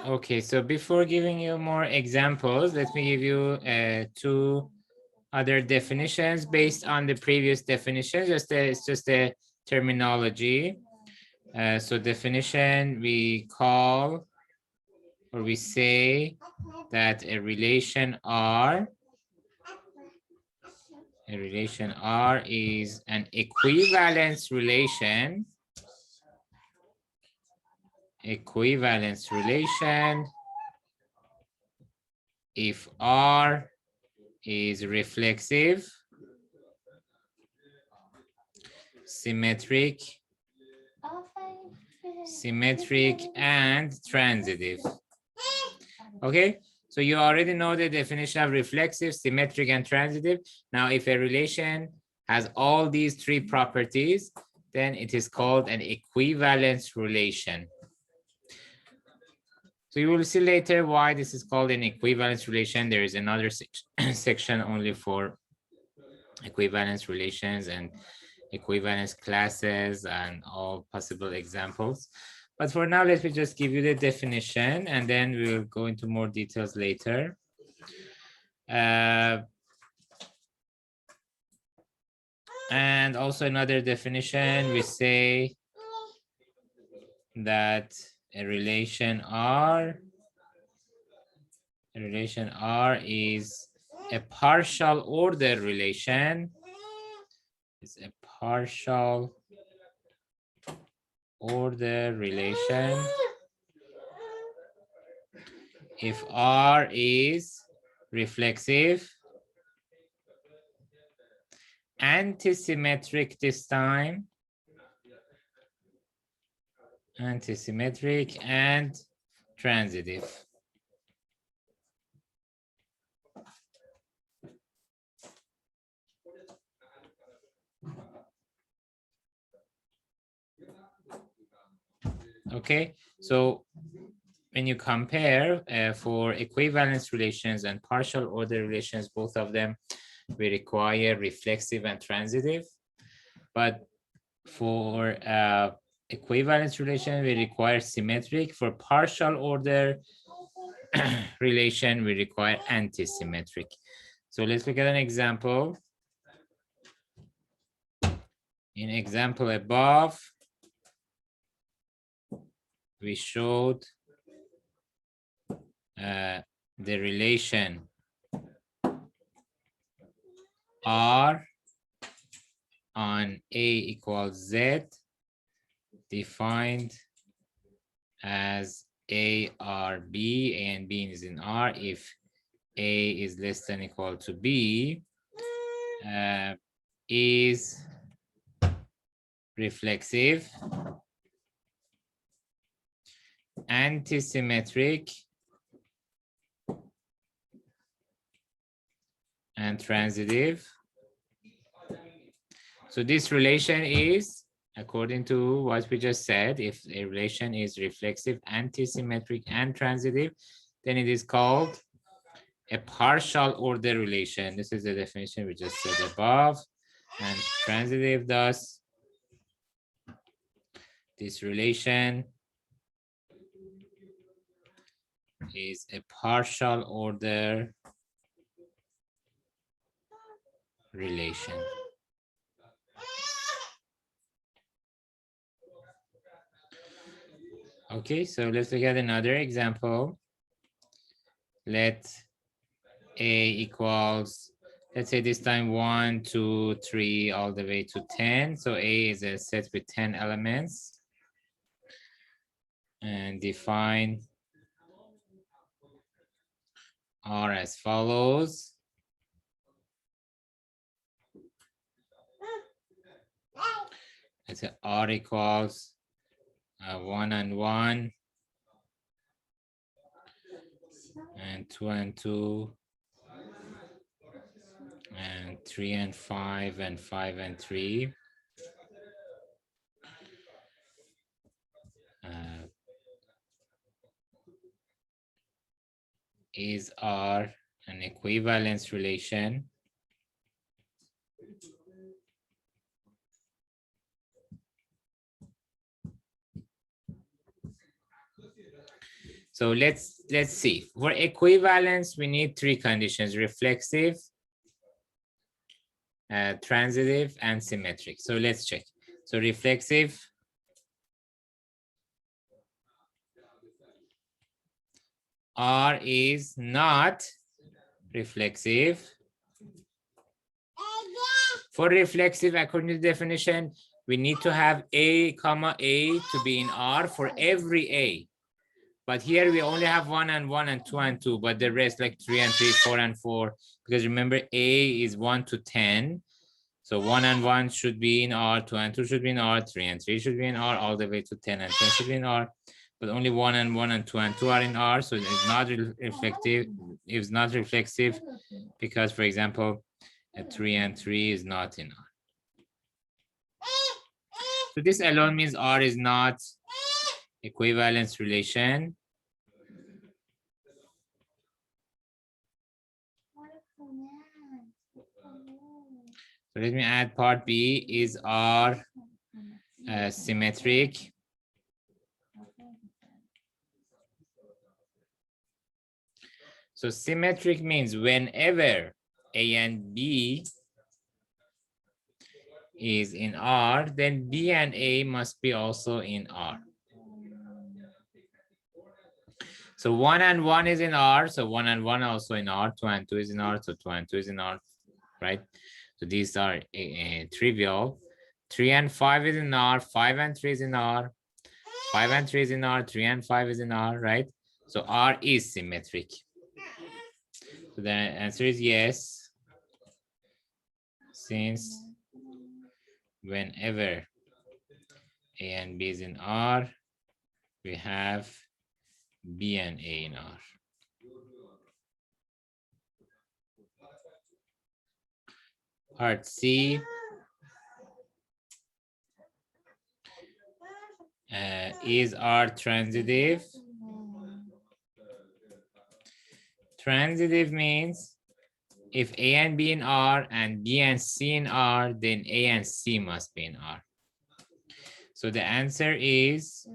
Okay, so before giving you more examples, let me give you two other definitions based on the previous definition. It's just a terminology. So definition, we call or we say that a relation R is an equivalence relation. If R is reflexive, symmetric, and transitive. Okay, so you already know the definition of reflexive, symmetric, and transitive. Now, if a relation has all these three properties, then it is called an equivalence relation. So you will see later why this is called an equivalence relation. There is another section only for equivalence relations and equivalence classes and all possible examples. But for now, let me just give you the definition and then we'll go into more details later. And also another definition, we say that a relation R is a partial order relation. It's a partial order relation if R is reflexive, antisymmetric this time, antisymmetric and transitive. Okay, so when you compare for equivalence relations and partial order relations, both of them, we require reflexive and transitive. But for equivalence relation, we require symmetric. For partial order relation, we require antisymmetric. So let's look at an example. In example above, we showed the relation R on A equals Z defined as A R B, A and B is in R if A is less than equal to B, is reflexive, antisymmetric, and transitive. So this relation is, according to what we just said, if a relation is reflexive, antisymmetric, and transitive, then it is called a partial order relation. This is the definition we just said above. And transitive, thus, this relation is a partial order relation. Okay, so let's look at another example. Let A equals, let's say this time 1, 2, 3, all the way to 10. So A is a set with 10 elements. And define R as follows. Let's say R equals 1 and 1, and 2 and 2, and 3 and 5, and 5 and 3. Is R an equivalence relation? So let's see. For equivalence, we need three conditions: reflexive, transitive, and symmetric. So let's check. So reflexive, R is not reflexive. For reflexive, according to the definition, we need to have A, comma A to be in R for every A. But here we only have 1 and 1 and 2 and 2, but the rest like 3 and 3, 4 and 4, because remember A is 1 to 10. So 1 and 1 should be in R, 2 and 2 should be in R, 3 and 3 should be in R, all the way to 10 and 10 should be in R. But only 1 and 1 and 2 and 2 are in R, so it's not reflective. It's not reflexive because, for example, a 3 and 3 is not in R. So this alone means R is not equivalence relation. So let me add part B. Is R symmetric? So symmetric means whenever A and B is in R, then B and A must be also in R. So 1 and 1 is in R, so 1 and 1 also in R, 2 and 2 is in R, so 2 and 2 is in R, right? So these are trivial. 3 and 5 is in R, 5 and 3 is in R, 5 and 3 is in R, 3 and 5 is in R, right? So R is symmetric. So the answer is yes, since whenever A and B is in R, we have B and A in R. Part C. Is R transitive? Transitive means if A and B in R and B and C in R, then A and C must be in R. So the answer is,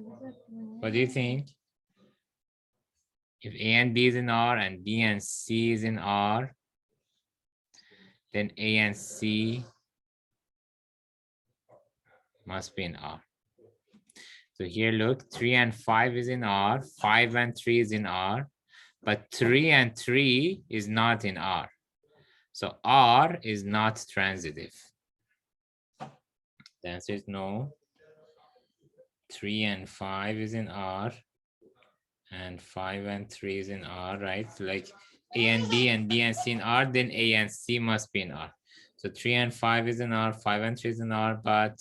what do you think? If A and B is in R and B and C is in R, then A and C must be in R. So here, look, 3 and 5 is in R, 5 and 3 is in R, but 3 and 3 is not in R. So R is not transitive. The answer is no. 3 and 5 is in R, and 5 and 3 is in R, right? So like A and B and C in R, then A and C must be in R. So 3 and 5 is in R, 5 and 3 is in R, but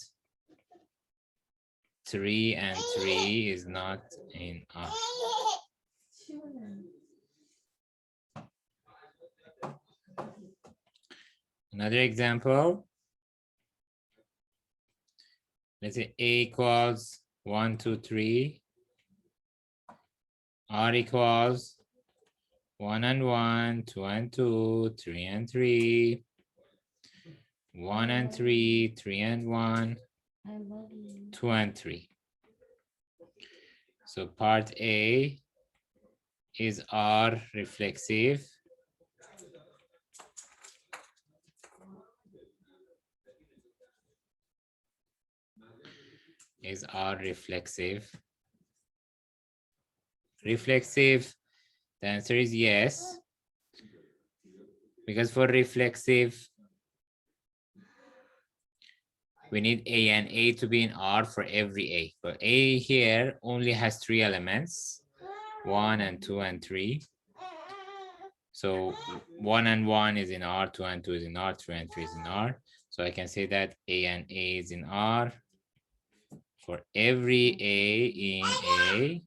3 and 3 is not in R. Another example. Let's say A equals 1, 2, 3. R equals 1 and 1, 2 and 2, 3 and 3, 1 and 3, 3 and 1, 2 and 3. So part A, is R reflexive? Is R reflexive? Reflexive, the answer is yes. Because for reflexive, we need A and A to be in R for every A. But A here only has 3 elements, 1 and 2 and 3. So 1 and 1 is in R, 2 and 2 is in R, 3 and 3 is in R. So I can say that A and A is in R for every A in A.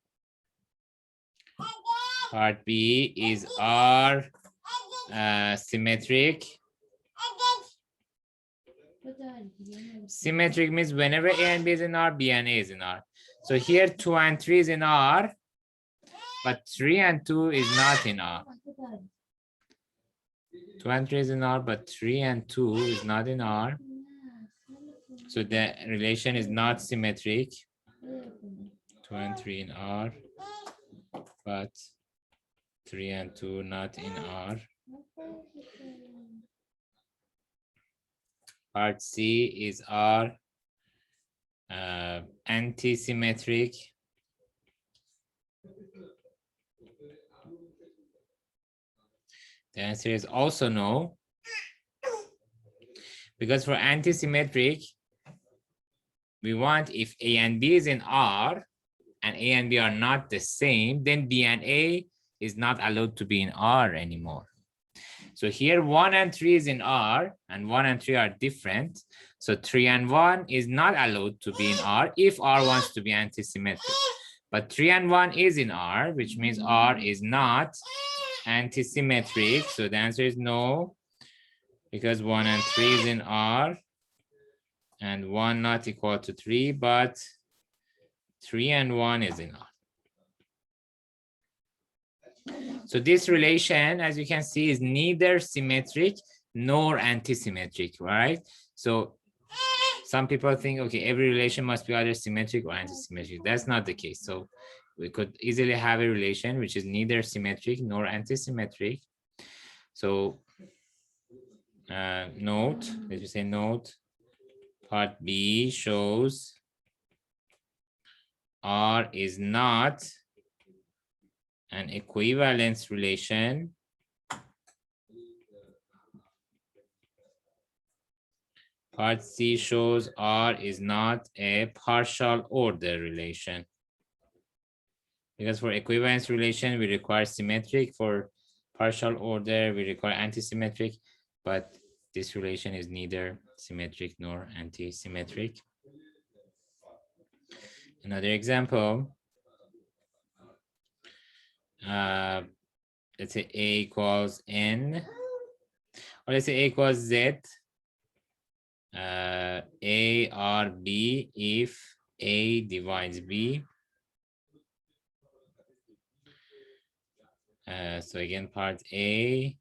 Part B, is R symmetric? Symmetric means whenever A and B is in R, B and A is in R. So here 2 and 3 is in R, but 3 and 2 is not in R. 2 and 3 is in R, but 3 and 2 is not in R. So the relation is not symmetric. 2 and 3 in R, but 3 and 2 not in R. Part C is R antisymmetric. The answer is also no, because for antisymmetric, we want if A and B is in R and A and B are not the same, then B and A is not allowed to be in R anymore. So here 1 and 3 is in R and 1 and 3 are different. So 3 and 1 is not allowed to be in R if R wants to be antisymmetric. But 3 and 1 is in R, which means R is not antisymmetric. So the answer is no, because 1 and 3 is in R and 1 not equal to 3, but 3 and 1 is in R. So this relation, as you can see, is neither symmetric nor antisymmetric, right? So some people think, okay, every relation must be either symmetric or antisymmetric. That's not the case. So we could easily have a relation which is neither symmetric nor antisymmetric. So note, let me say note, part B shows R is not an equivalence relation Part C shows R is not a partial order relation. Because for equivalence relation, we require symmetric. For partial order, we require antisymmetric. But this relation is neither symmetric nor antisymmetric. Another example. Let's say A equals N. Or let's say A equals Z. A or B if A divides B. So again, part A.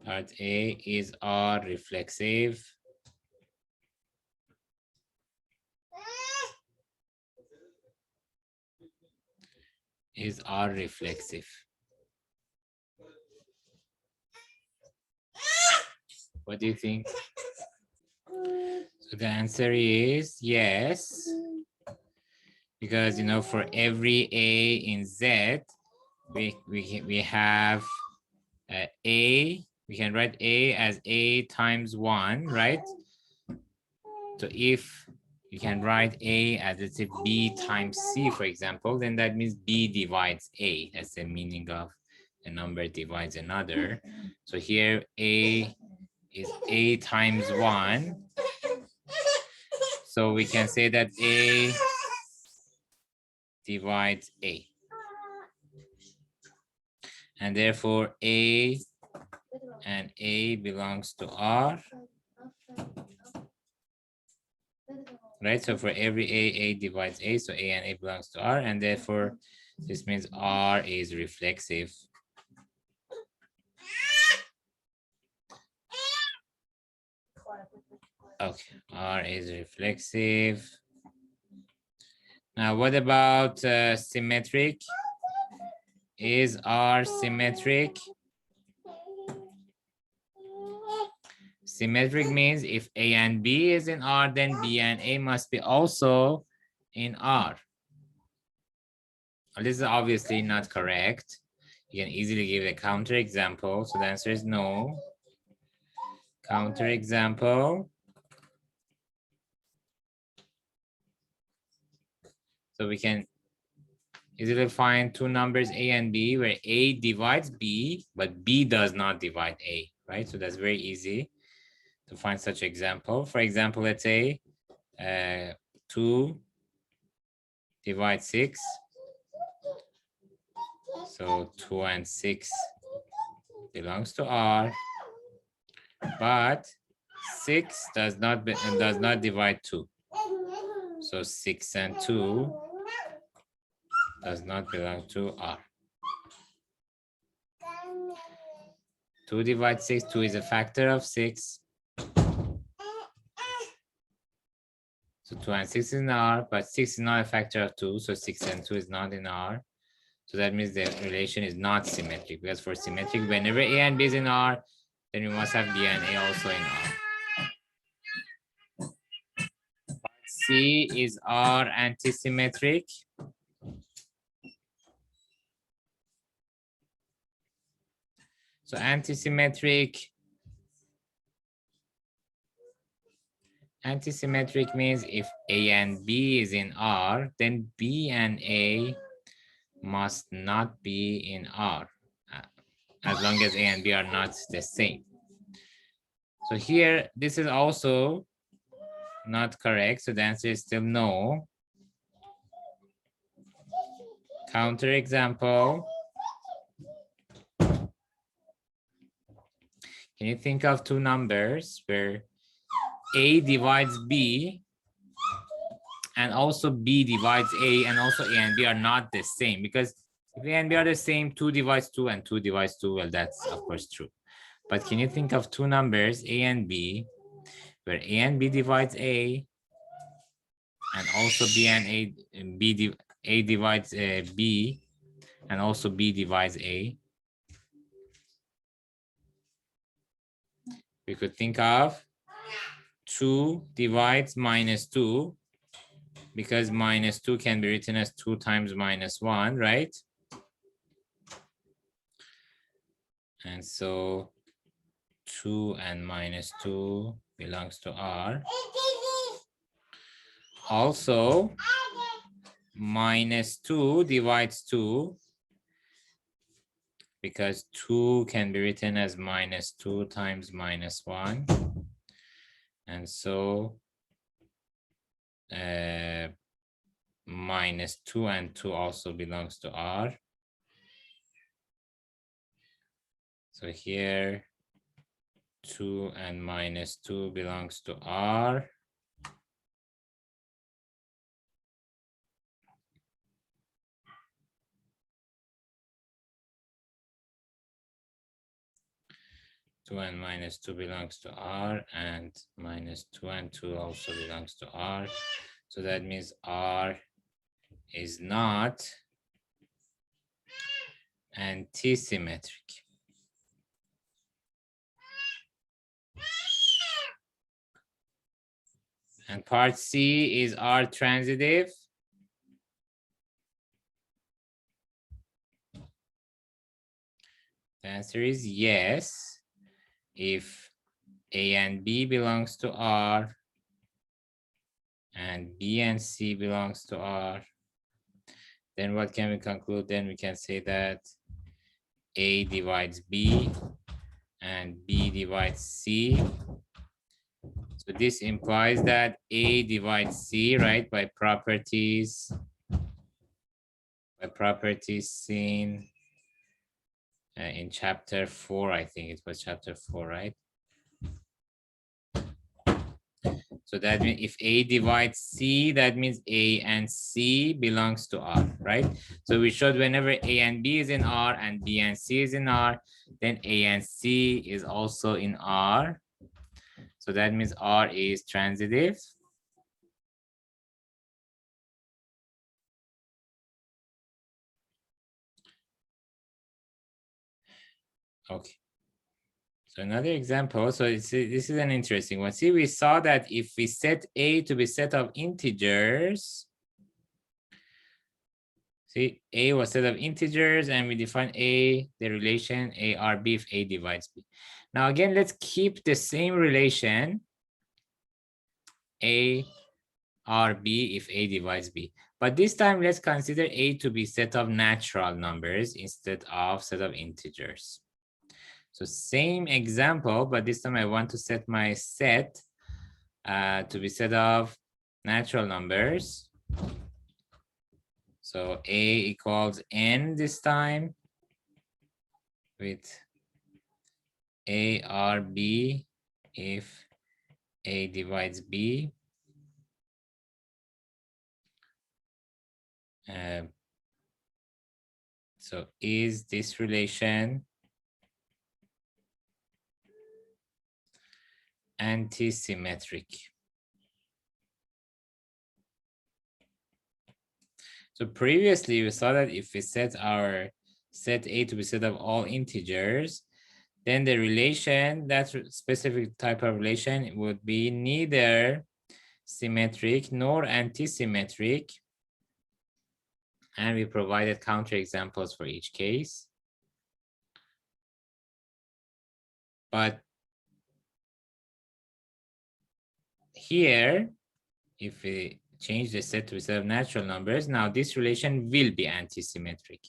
Part A is R reflexive. Is R reflexive? What do you think? So the answer is yes. Because, you know, for every A in Z, we have A, we can write A as A times 1, right? So if you can write A as, let's say, B times C, for example, then that means B divides A. That's the meaning of a number divides another. So here A is A times 1. So we can say that A divides A. And therefore A and A belongs to R. Right, so for every A divides A, so A and A belongs to R, and therefore this means R is reflexive. Okay, R is reflexive. Now, what about symmetric? Is R symmetric? Symmetric means if A and B is in R, then B and A must be also in R. Well, this is obviously not correct. You can easily give a counter example. So the answer is no. Counter example. So we can easily find two numbers A and B where A divides B, but B does not divide A, right? So that's very easy to find such example. For example, let's say 2 divides 6. So 2 and 6 belongs to R, but 6 does not divide 2. So 6 and 2 does not belong to R. 2 divides 6, 2 is a factor of 6. So 2 and 6 is in R, but 6 is not a factor of 2, so 6 and 2 is not in R. So that means the relation is not symmetric, because for symmetric, whenever A and B is in R, then we must have B and A also in R. C is R antisymmetric. So antisymmetric means if A and B is in R, then B and A must not be in R, as long as A and B are not the same. So here, this is also not correct. So the answer is still no. Counter example. Can you think of two numbers where A divides B and also B divides A, and also A and B are not the same? Because if A and B are the same, 2 divides 2 and 2 divides 2, well, that's of course true. But can you think of two numbers, A and B, where A and B divides A, and also B and A divides B, and also B divides A? We could think of 2 divides -2, because -2 can be written as 2 times -1, right? And so 2 and -2 belongs to R. Also, -2 divides 2, because 2 can be written as -2 times -1. And so -2 and 2 also belongs to R. So here 2 and -2 belongs to R. Two and -2 belongs to R, and -2 and 2 also belongs to R. So that means R is not antisymmetric. And part C, is R transitive? The answer is yes. If A and B belongs to R, and B and C belongs to R, then what can we conclude? Then we can say that A divides B and B divides C. So this implies that A divides C, right? By properties seen in chapter 4, I think it was chapter 4, right? So that means if A divides C, that means A and C belongs to R, right? So we showed whenever A and B is in R and B and C is in R, then A and C is also in R. So that means R is transitive. Okay. So another example, so this is an interesting one. See, we saw that if we set A to be set of integers, see, A was set of integers, and we define A, the relation ARB if A divides B. Now again, let's keep the same relation ARB if A divides B. But this time, let's consider A to be set of natural numbers instead of set of integers. So same example, but this time I want to set my set to be set of natural numbers. So A equals N this time, with ARB if A divides B. So is this relation antisymmetric. So previously we saw that if we set our set A to be set of all integers, then the relation, that specific type of relation, would be neither symmetric nor antisymmetric. And we provided counterexamples for each case. But here, if we change the set to a set of natural numbers, now this relation will be antisymmetric.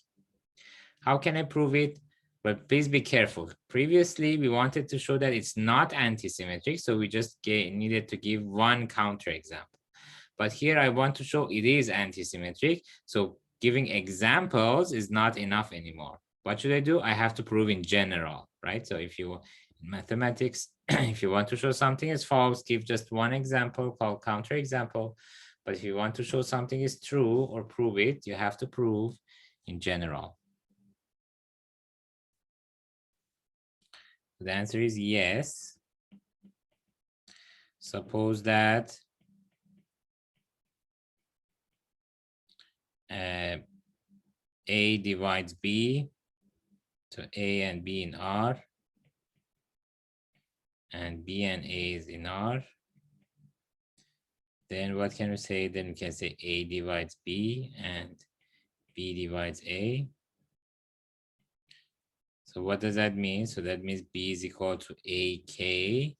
How can I prove it? But please be careful. Previously, we wanted to show that it's not antisymmetric, so we just needed to give one counterexample. But here I want to show it is antisymmetric, so giving examples is not enough anymore. What should I do? I have to prove in general, right? So if you, in mathematics, if you want to show something is false, give just one example called counterexample. But if you want to show something is true or prove it, you have to prove in general. The answer is yes. Suppose that A divides B, so A and B in R, and B and A is in R. Then what can we say? Then we can say A divides B and B divides A. So what does that mean? So that means B is equal to AK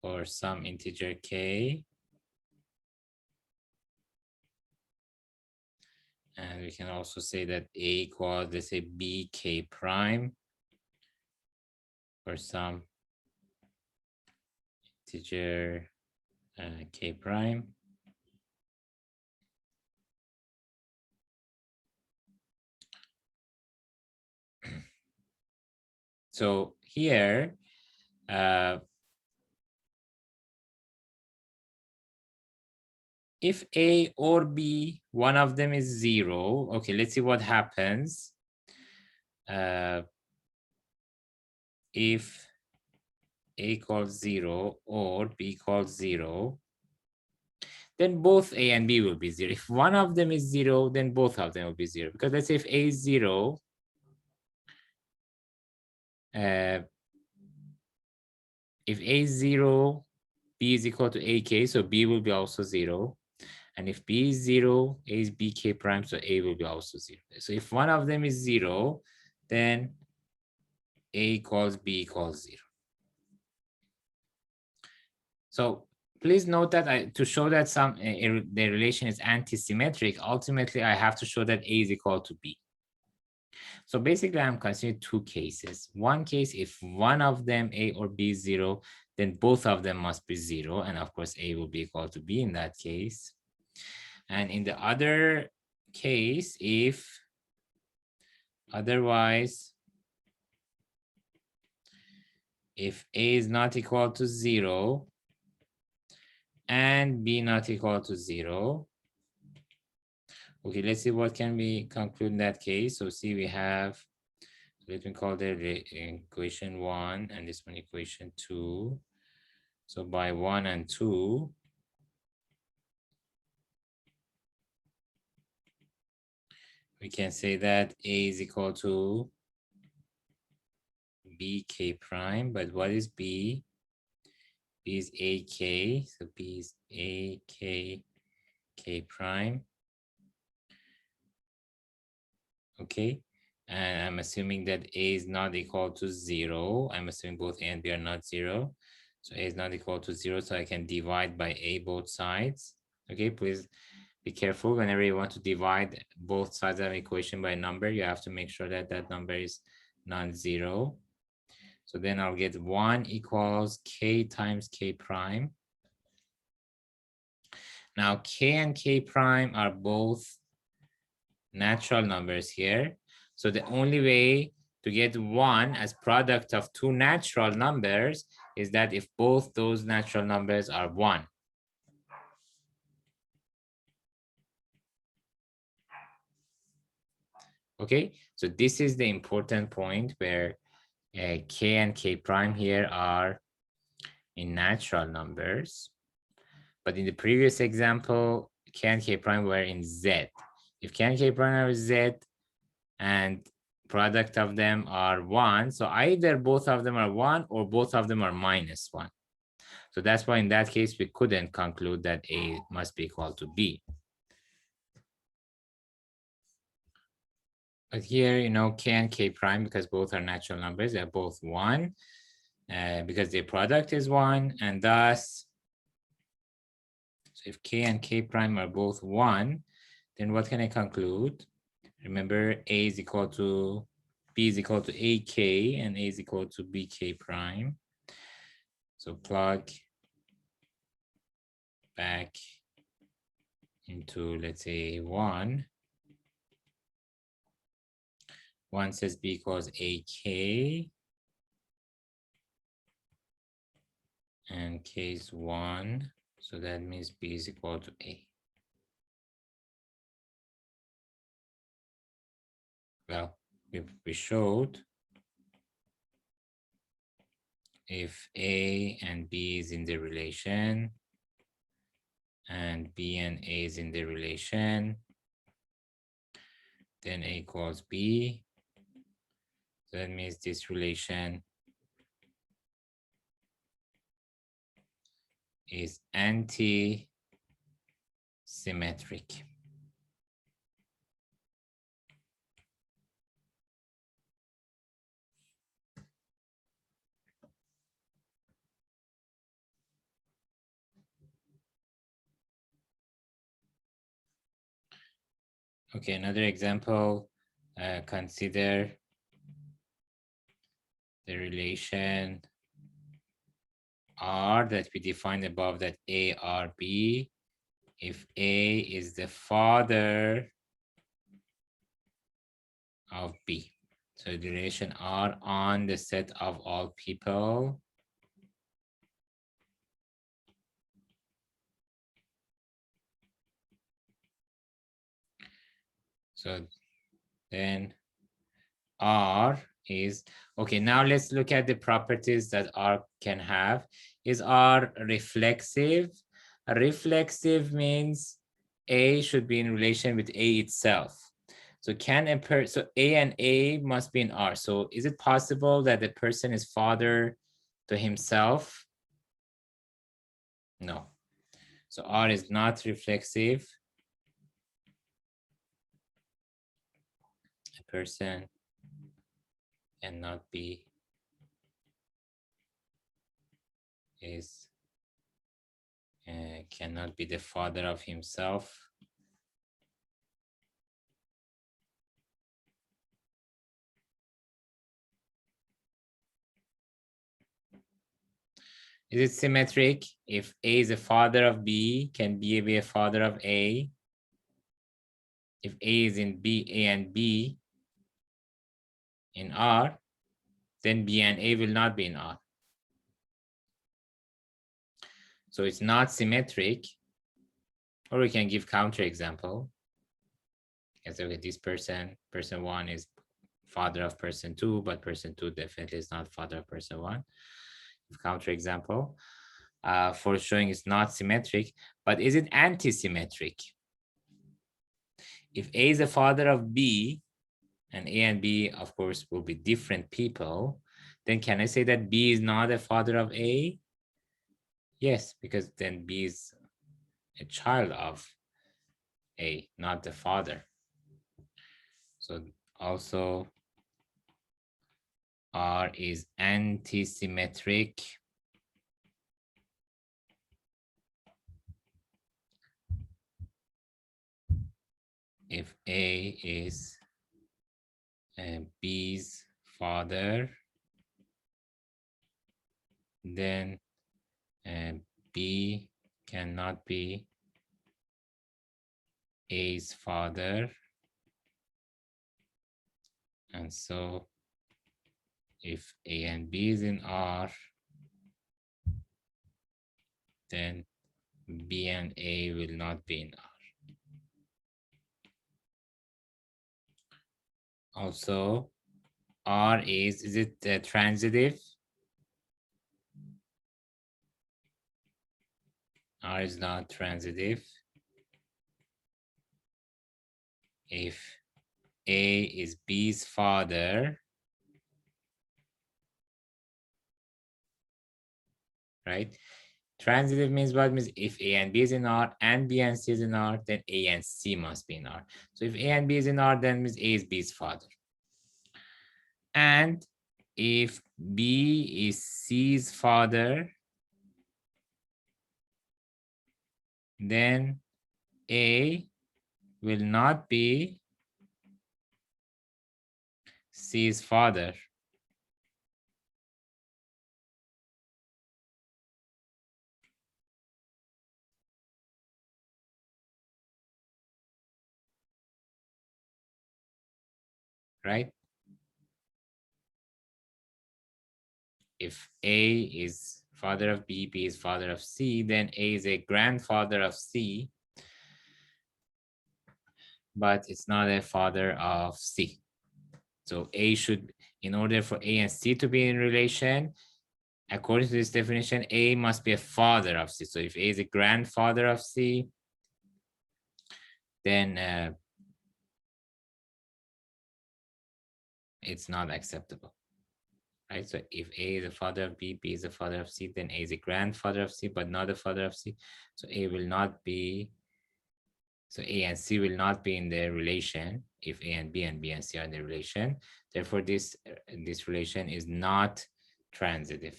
or some integer K. And we can also say that A equals, let's say, BK prime or some integer K prime. So here, if A or B, one of them is 0, okay, let's see what happens. If A equals 0 or B equals 0, then both A and B will be 0. If one of them is 0, then both of them will be 0. Because let's say if A is 0, if A is 0, B is equal to AK, so B will be also 0. And if B is 0, A is BK prime, so A will be also 0. So if one of them is 0, then A equals B equals 0. So please note that to show that the relation is antisymmetric, ultimately I have to show that A is equal to B. So basically I'm considering two cases. One case, if one of them, A or B, is 0, then both of them must be 0. And of course, A will be equal to B in that case. And in the other case, if otherwise, if A is not equal to 0 and B not equal to 0, okay, let's see what can we conclude in that case. So see, we have, let me call the equation 1 and this one equation 2. So by 1 and 2, we can say that A is equal to BK prime, but what is B? B is AK, so B is AK K prime. Okay, and I'm assuming that A is not equal to 0. I'm assuming both A and B are not 0. So A is not equal to 0, so I can divide by A both sides. Okay, please be careful whenever you want to divide both sides of an equation by a number, you have to make sure that that number is non-zero. So then I'll get 1 equals K times K prime. Now K and K prime are both natural numbers here. So the only way to get 1 as product of two natural numbers is that if both those natural numbers are 1. Okay, so this is the important point where K and K prime here are in natural numbers. But in the previous example, K and K prime were in Z. If K and K prime are Z and product of them are 1, so either both of them are 1 or both of them are -1. So that's why in that case, we couldn't conclude that A must be equal to B. But here, K and K prime, because both are natural numbers, they're both 1, because their product is 1, and thus, so if K and K prime are both 1, then what can I conclude? Remember, A is equal to, B is equal to AK, and A is equal to BK prime. So plug back into, let's say, 1. 1 says B equals AK, and K is 1, so that means B is equal to A. Well, we showed if A and B is in the relation, and B and A is in the relation, then A equals B. So that means this relation is anti-symmetric. Okay, another example, consider the relation R that we defined above, that A, R, B, if A is the father of B. So the relation R on the set of all people so then R is, okay, now let's look at the properties that R can have. Is R reflexive? Reflexive means A should be in relation with A itself. So so A and A must be in R. So is it possible that the person is father to himself? No. So R is not reflexive. A person cannot be cannot be the father of himself. Is it symmetric? If A is a father of B, can B be a father of A? If A is in B, A and B in R, then B and A will not be in R. So it's not symmetric. Or we can give counterexample. Yes, okay, this person 1 is father of person 2, but person 2 definitely is not father of person 1. Counterexample for showing it's not symmetric, but is it anti-symmetric? If A is the father of B, and A and B, of course, will be different people, then can I say that B is not a father of A? Yes, because then B is a child of A, not the father. So also R is anti-symmetric if A is B's father, then B cannot be A's father. And so if A and B is in R, then B and A will not be in R. Also, R is it transitive? R is not transitive if A is B's father, right? Transitive means what? Means if A and B is in R and B and C is in R, then A and C must be in R. So if A and B is in R, then means A is B's father. And if B is C's father, then A will not be C's father. Right? If A is father of B, B is father of C, then A is a grandfather of C, but it's not a father of C. So A should, in order for A and C to be in relation, according to this definition, A must be a father of C. So if A is a grandfather of C, then it's not acceptable. Right? So if A is a father of B, B is a father of C, then A is a grandfather of C, but not a father of C. So A will not be, so A and C will not be in the relation if A and B and C are in the relation. Therefore, this relation is not transitive.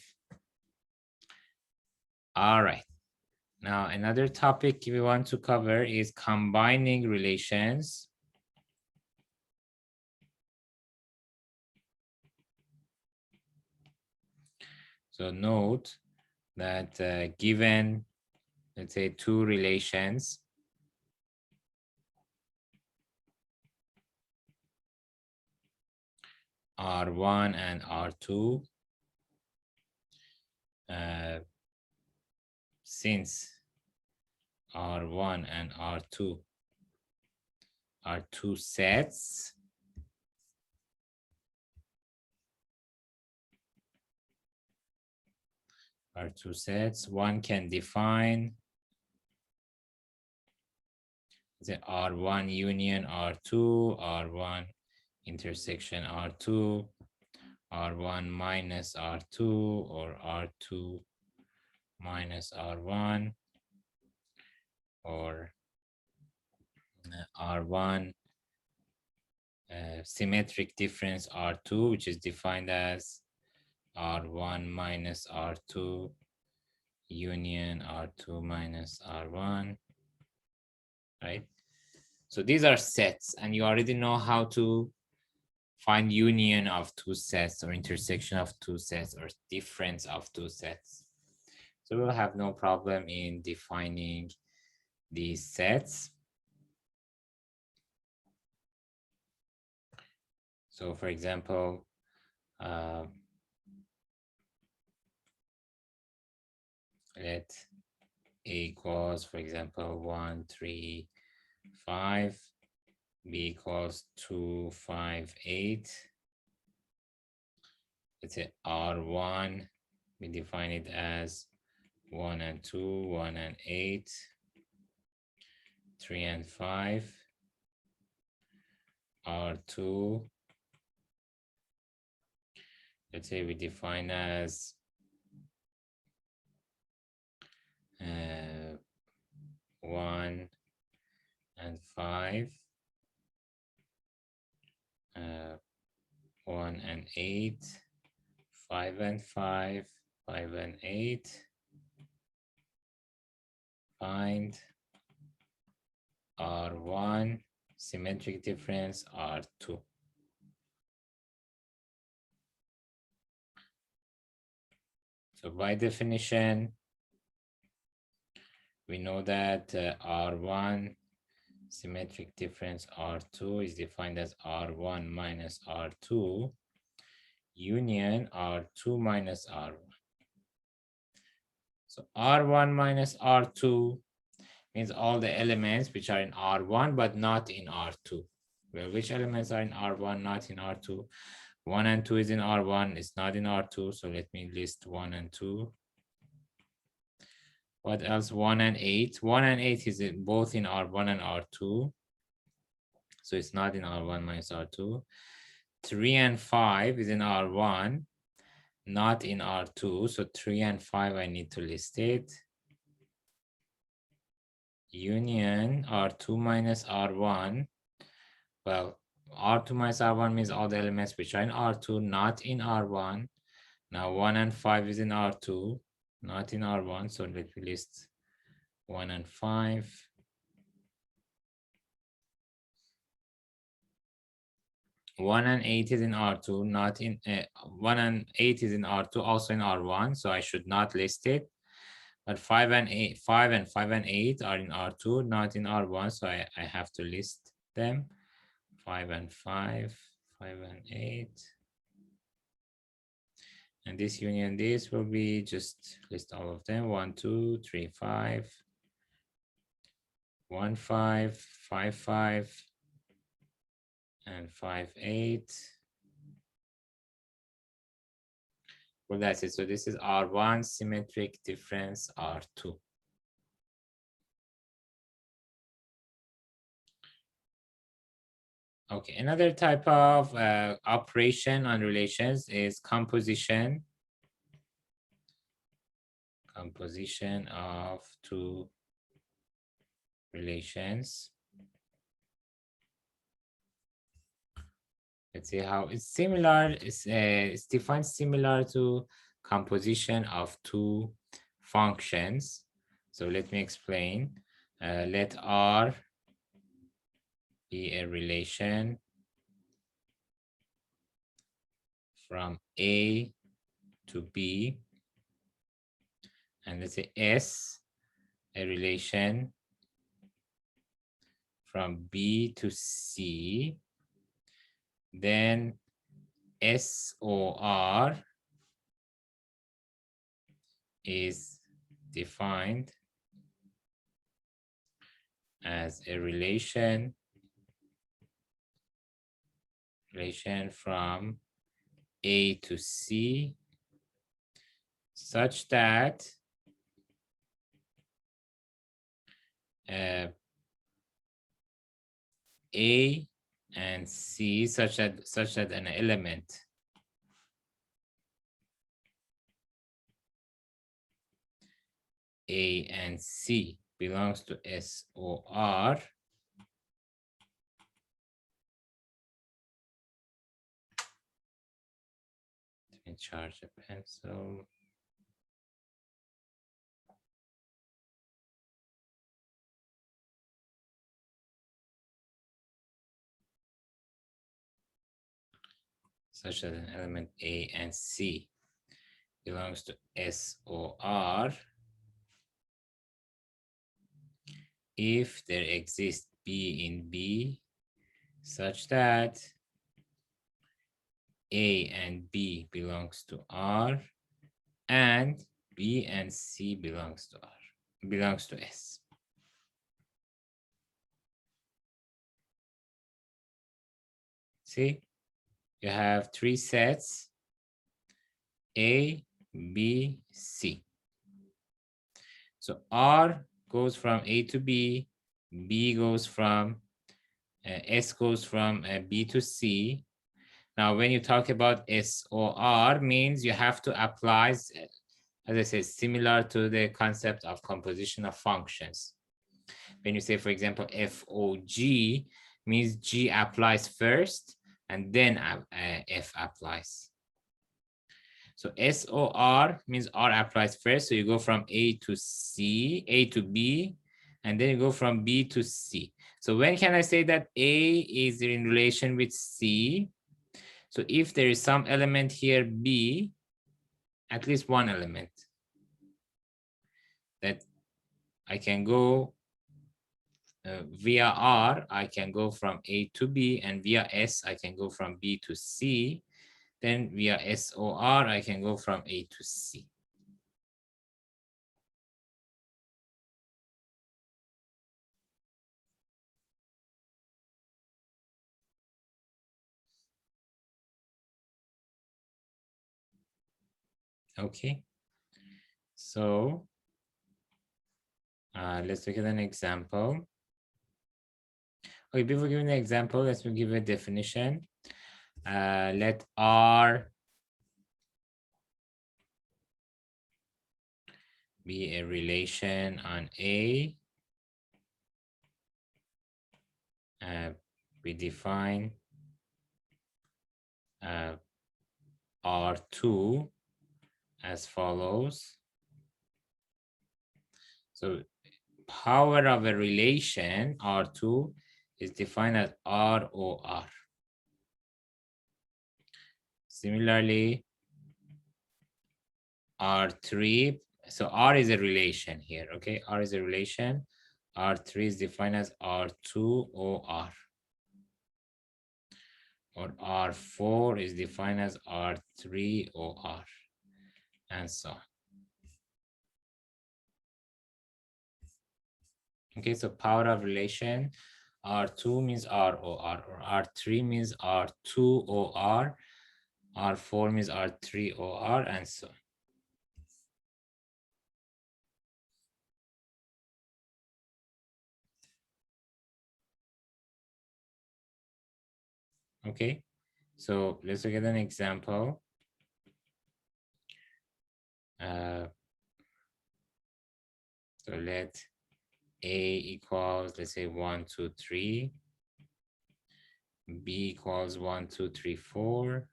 All right. Now, another topic we want to cover is combining relations. So note that given, let's say, two relations, R1 and R2, since R1 and R2 are two sets, one can define the R1 union R2, R1 intersection R2, R1 minus R2, or R2 minus R1, or R1 symmetric difference R2, which is defined as R1 minus R2 union R2 minus R1, right? So these are sets, and you already know how to find union of two sets or intersection of two sets or difference of two sets. So we'll have no problem in defining these sets. So for example, let A equals, for example, 1, 3, 5, B equals 2, 5, 8. Let's say R1, we define it as 1 and 2, 1 and 8, 3 and 5. R2, let's say we define as 1 and 5, 1 and 8, 5 and 5, 5 and 8. Find R1 symmetric difference R2. So by definition, we know that R1 symmetric difference R2 is defined as R1 minus R2 union R2 minus R1. So R1 minus R2 means all the elements which are in R1 but not in R2. Well, which elements are in R1, not in R2? 1 and 2 is in R1, it's not in R2. So let me list 1 and 2. What else? 1 and 8. 1 and 8 is both in R1 and R2. So it's not in R1 minus R2. 3 and 5 is in R1, not in R2. So 3 and 5, I need to list it. Union R2 minus R1. Well, R2 minus R1 means all the elements which are in R2, not in R1. Now 1 and 5 is in R2, not in R1. So let me list 1 and 5. 1 and 8 is in R2, not in 1 and 8 is in R2, also in R1, so I should not list it. But 5 and 8, 5 and 5 and 8 are in R2, not in R1, so I have to list them. 5 and 5, 5 and 8. And this union this will be just list all of them. 1, 2, 3, 5, 1, 5, 5, 5, and 5, 8. Well, that's it. So this is R1 symmetric difference R2. Okay, another type of operation on relations is composition. Composition of two relations. Let's see how it's similar. It's defined similar to composition of two functions. So let me explain. Let R be a relation from A to B, and let's say S a relation from B to C. Then SOR is defined as a relation from A to C such that A and C such that an element A and C belongs to SOR. Let me charge a pencil. Such that an element A and C belongs to SOR if there exists B in B such that A and B belongs to R and B and C belongs to S. See, you have three sets, A, B, C. So R goes from A to B, B goes from, S goes from B to C. Now, when you talk about SOR, means you have to apply, as I said, similar to the concept of composition of functions. When you say, for example, FOG, means G applies first, and then F applies. So SOR means R applies first. So you go from A to C, A to B, and then you go from B to C. So when can I say that A is in relation with C? So if there is some element here, B, at least one element, that I can go via R, I can go from A to B, and via S, I can go from B to C. Then via SOR, I can go from A to C. Okay. So Let's look at an example. Okay, before giving the example, let's give a definition. Let R be a relation on A. We define R2 as follows. So power of a relation R2 is defined as ROR. Similarly, R3, so R is a relation here, okay? R is a relation. R3 is defined as R2OR. Or R4 is defined as R3OR, and so on. Okay, so power of relation, R2 means ROR, or R3 means R2OR, R4 means R3OR, and so on. Okay, so let's look at an example. So let A equals, let's say 1, 2, 3. B equals 1, 2, 3, 4.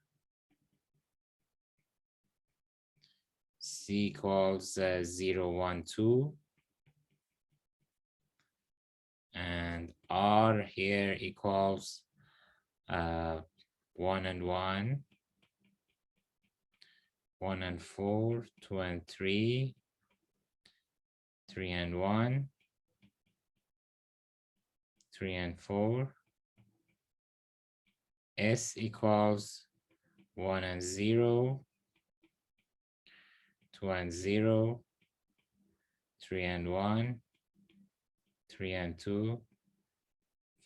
C equals 0, 1, 2. And R here equals 1 and 1, 1 and 4, 2 and 3, 3 and 1, 3 and 4. S equals 1 and 0, 2 and 0, 3 and 1, 3 and 2,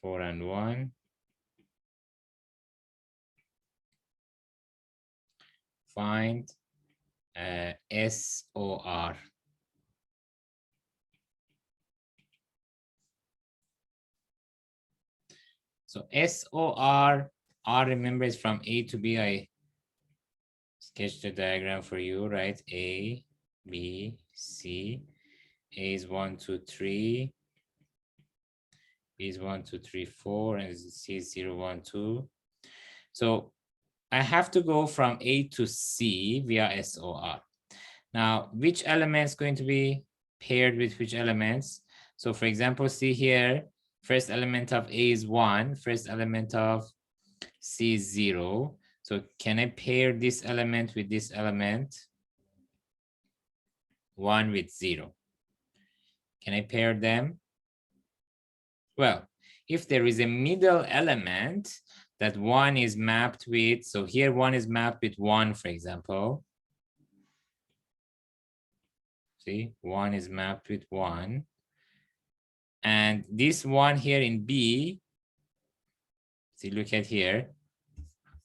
4 and 1. Find SOR. So SOR, R remember is from A to B. I sketched the diagram for you, right? A, B, C. A is 1, 2, 3. B is 1, 2, 3, 4, and C is 0, 1, 2. So I have to go from A to C via SOR. Now, which element is going to be paired with which elements? So for example, see here, first element of A is 1, first element of C is 0. So can I pair this element with this element? 1 with 0. Can I pair them? Well, if there is a middle element that 1 is mapped with, so here 1 is mapped with 1, for example. See, 1 is mapped with 1. And this 1 here in B, see, look at here.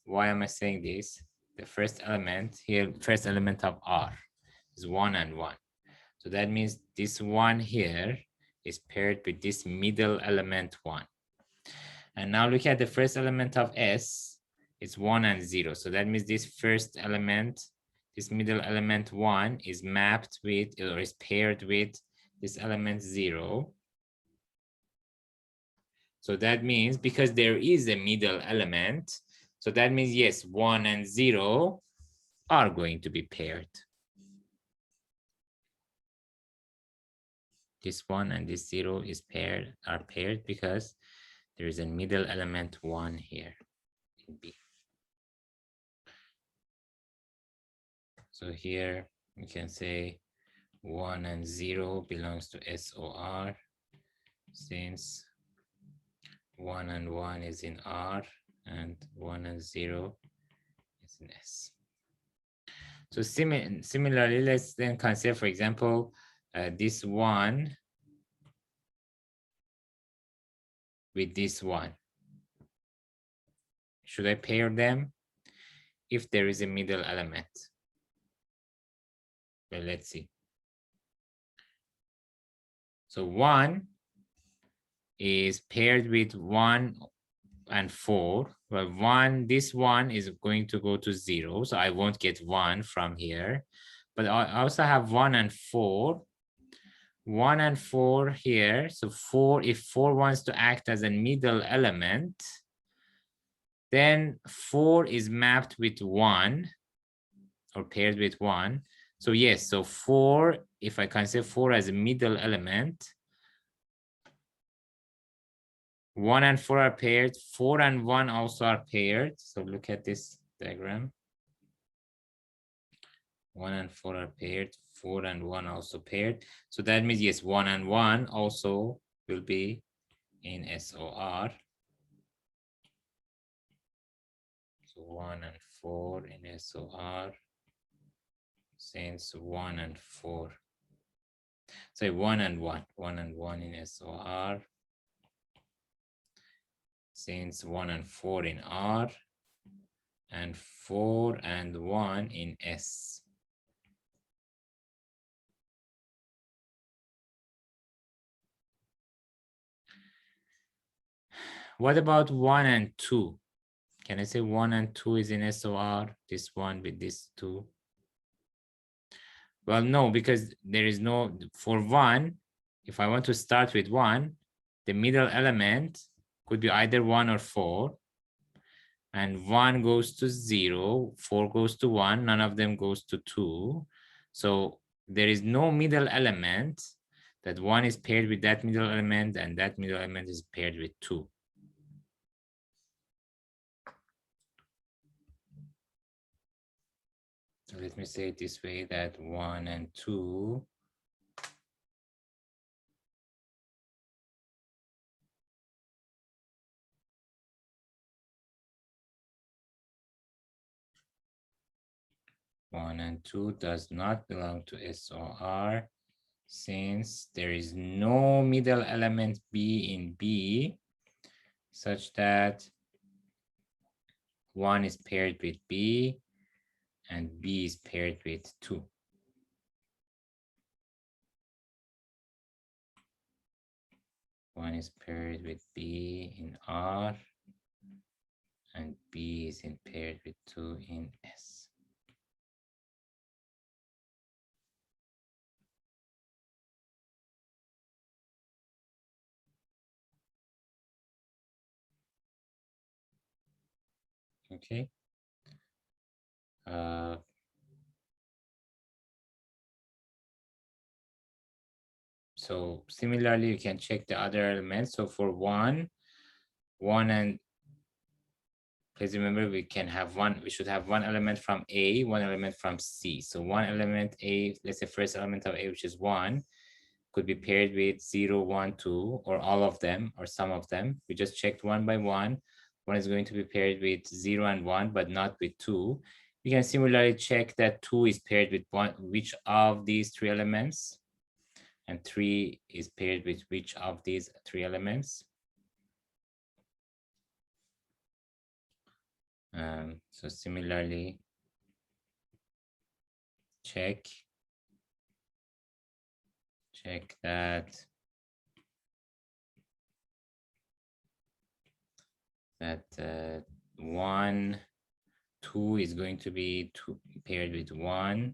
Why am I saying this? The first element here, first element of R is 1 and 1. So that means this 1 here is paired with this middle element 1. And now look at the first element of S, it's 1 and 0. So that means this first element, this middle element 1 is mapped with, or is paired with this element 0. So that means because there is a middle element, so that means yes, 1 and 0 are going to be paired. This 1 and this 0 is paired, are paired because there is a middle element 1 here in B. So here we can say 1 and 0 belongs to SOR, since 1 and 1 is in R and 1 and 0 is in S. So similarly, let's then consider, for example, this 1 with this 1. Should I pair them if there is a middle element? Well, let's see. So 1 is paired with 1 and 4. Well, this 1 is going to go to 0, so I won't get 1 from here. But I also have 1 and 4. 1 and 4 here. So 4, if 4 wants to act as a middle element, then 4 is mapped with 1 or paired with 1. So yes, so 4, if I consider 4 as a middle element, 1 and 4 are paired, 4 and 1 also are paired. So look at this diagram. 1 and 4 are paired, 4 and 1 also paired. So that means yes, 1 and 1 also will be in SOR. So 1 and 4 in SOR, since 1 and 4. So 1 and 1, 1 and 1 in SOR, since 1 and 4 in R, and 4 and 1 in S. What about 1 and 2? Can I say 1 and 2 is in SOR, this one with this 2? Well, no, because there is no, for 1, if I want to start with 1, the middle element could be either 1 or 4. And 1 goes to 0, 4 goes to 1, none of them goes to 2. So there is no middle element that 1 is paired with that middle element and that middle element is paired with 2. So let me say it this way, that 1 and 2 1 and 2 does not belong to SOR, since there is no middle element B in B such that 1 is paired with B and B is paired with 2. One is paired with B in R and B is paired with 2 in S. Okay. So similarly, you can check the other elements. So for 1 and please remember we should have 1 element from A, 1 element from C. So 1 element A, let's say first element of A, which is 1, could be paired with 0, 1, 2, or all of them, or some of them. We just checked one by one. 1 is going to be paired with 0 and 1, but not with 2. You can similarly check that 2 is paired with which of these 3 elements, and 3 is paired with which of these 3 elements. So similarly, check that 1, 2 is going to be paired with 1,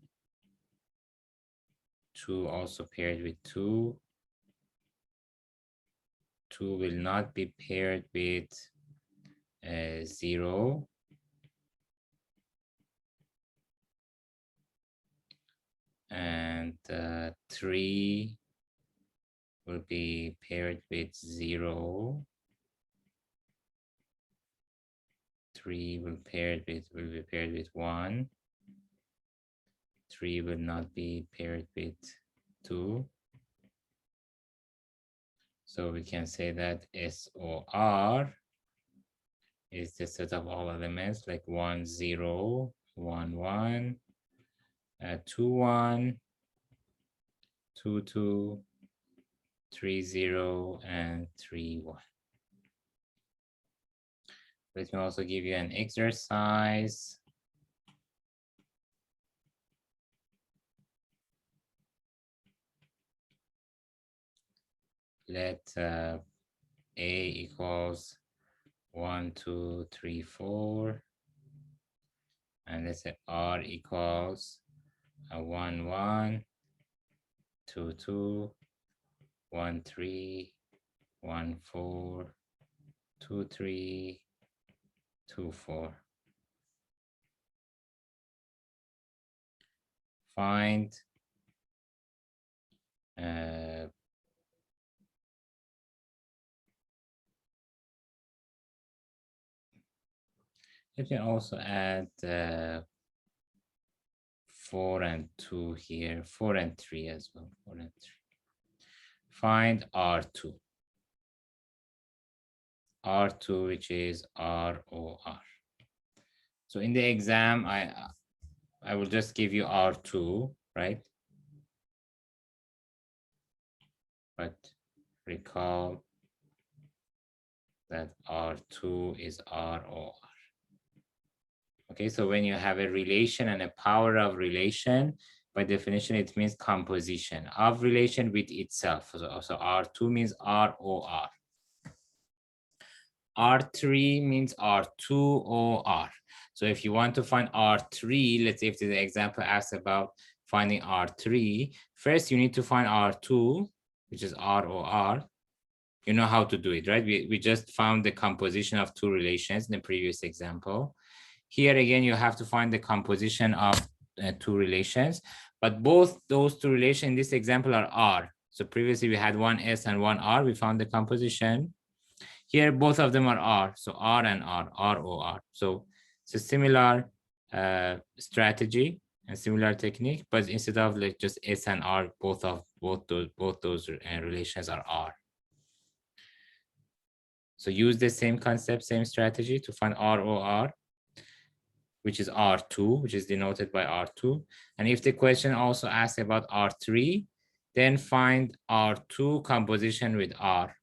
2 also paired with 2, 2 will not be paired with 0, and 3 will be paired with 0. 3 will be paired with 1. 3 will not be paired with 2. So we can say that SOR is the set of all elements like 1, 0, 1, 1, 2, 1, 2, 2, 3, 0, and 3, 1. Let me also give you an exercise. let A equals 1, 2, 3, 4, and let's say R equals 1, 1, 2, 2, 1, 3, 1, 4, 2, 3, 2, 4. Find you can also add 4 and 2 here, 4 and 3 as well, 4 and 3. Find R2. R2, which is ROR. So in the exam, I will just give you R2, right? But recall that R2 is ROR. Okay, so when you have a relation and a power of relation, by definition, it means composition of relation with itself. So R2 means ROR. R3 means R2OR. So if you want to find R3, let's say if the example asks about finding R3, first you need to find R2, which is ROR. You know how to do it, right? We just found the composition of two relations in the previous example. Here again, you have to find the composition of two relations, but both those two relations in this example are R. So previously we had one S and one R. We found the composition. Here, both of them are R. So R and R, ROR. So it's a similar strategy and similar technique, but instead of like just S and R, both those relations are R. So use the same concept, same strategy to find ROR, which is R2, which is denoted by R2. And if the question also asks about R3, then find R2 composition with R.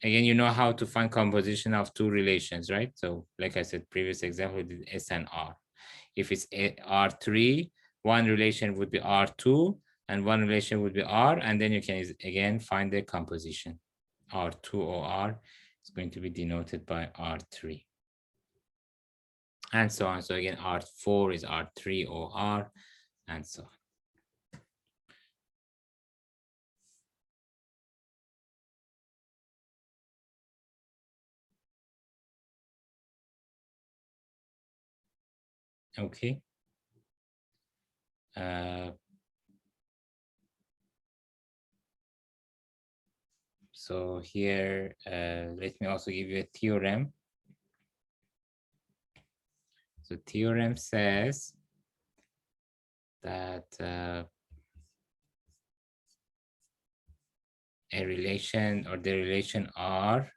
Again, you know how to find composition of two relations, right? So like I said, previous example, we did S and R. If it's R3, one relation would be R2 and one relation would be R, and then you can again find the composition. R2 or R is going to be denoted by R3. And so on. So again, R4 is R3 or R, and so on. Okay. So here, let me also give you a theorem. So theorem says that a relation or the relation R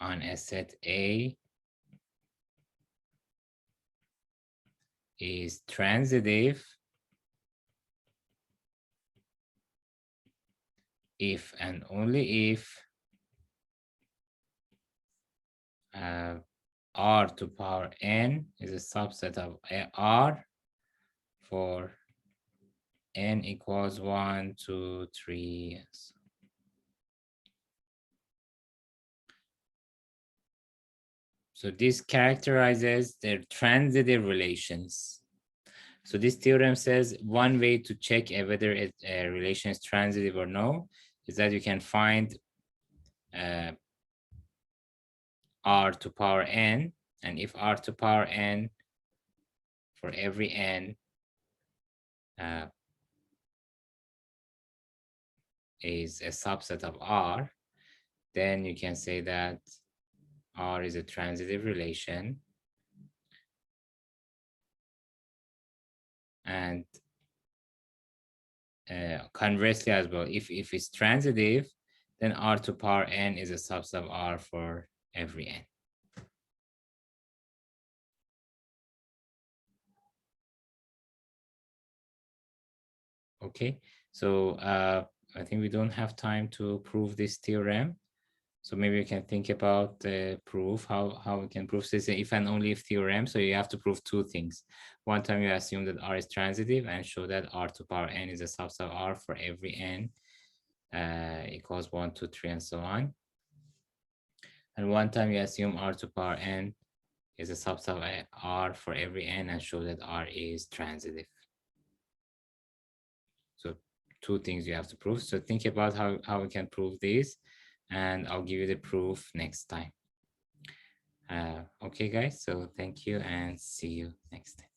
on a set A is transitive if and only if R to power n is a subset of R for n equals 1, 2, 3. So this characterizes their transitive relations. So this theorem says one way to check whether a relation is transitive or no is that you can find R to power n, and if R to power n for every n is a subset of R, then you can say that R is a transitive relation. And conversely as well, if it's transitive, then R to power n is a subset of R for every n. Okay, so I think we don't have time to prove this theorem. So maybe you can think about the proof, how we can prove this if and only if theorem. So you have to prove two things. One time you assume that R is transitive and show that R to power n is a subset of R for every n equals 1, 2, 3, and so on. And one time you assume R to power n is a subset of R for every n and show that R is transitive. So two things you have to prove. So think about how we can prove these, and I'll give you the proof next time. Okay, guys, so thank you and see you next time.